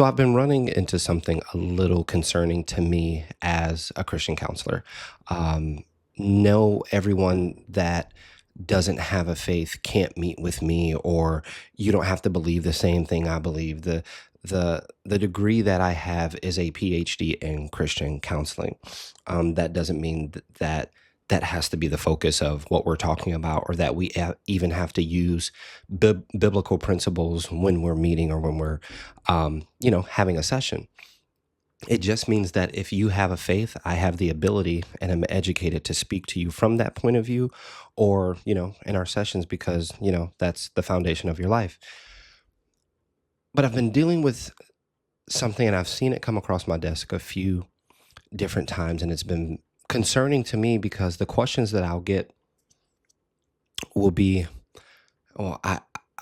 So I've been running into something a little concerning to me as a Christian counselor. Um, no, everyone that doesn't have a faith can't meet with me, or you don't have to believe the same thing I believe. The degree that I have is a PhD in Christian counseling. That doesn't mean that has to be the focus of what we're talking about, or that we even have to use biblical principles when we're meeting or when we're having a session. It just means that if you have a faith, I have the ability and I'm educated to speak to you from that point of view, or, in our sessions, because, that's the foundation of your life. But I've been dealing with something, and I've seen it come across my desk a few different times, and it's been concerning to me because the questions that I'll get will be, or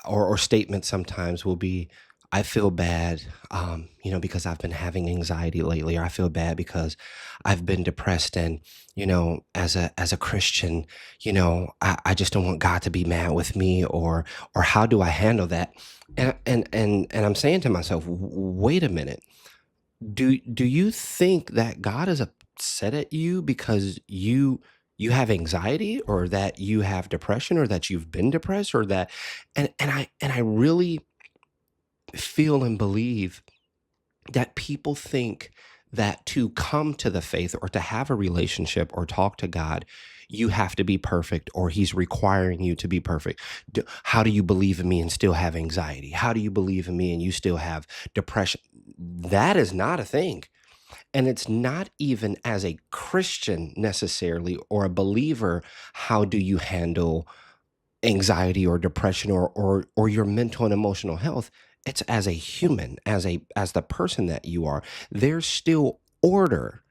or statements sometimes will be, I feel bad, because I've been having anxiety lately, or I feel bad because I've been depressed, and as a Christian, I just don't want God to be mad with me, or how do I handle that? And I'm saying to myself, wait a minute, do you think that God is upset at you because you have anxiety, or that you have depression, or that you've been depressed, or that, and I really feel and believe that people think that to come to the faith, or to have a relationship, or talk to God, you have to be perfect, or he's requiring you to be perfect. How do you believe in me and still have anxiety? How do you believe in me and you still have depression? That is not a thing. And it's not even as a Christian necessarily, or a believer. How do you handle anxiety or depression, or your mental and emotional health? It's as a human, as the person that you are. There's still order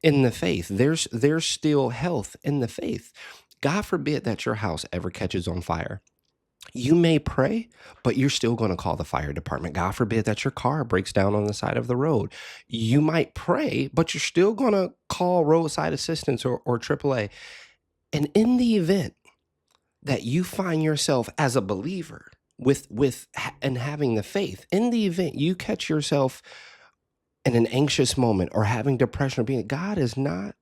in the faith. There's still health in the faith. God forbid that your house ever catches on fire. You may pray, but you're still going to call the fire department. God forbid that your car breaks down on the side of the road. You might pray, but you're still going to call roadside assistance, or AAA. And in the event that you find yourself as a believer and having the faith, in the event you catch yourself in an anxious moment, or having depression, or being, God is not,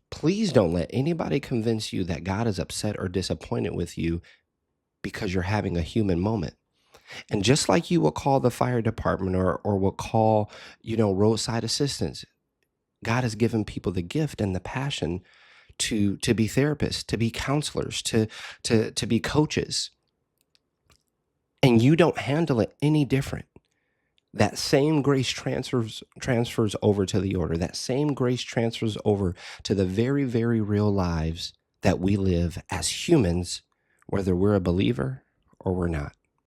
please don't let anybody convince you that God is upset or disappointed with you because you're having a human moment. And just like you will call the fire department, or will call, roadside assistance, God has given people the gift and the passion to be therapists, to be counselors, to be coaches. And you don't handle it any different. That same grace transfers over to the order. That same grace transfers over to the very, very real lives that we live as humans, whether we're a believer or we're not.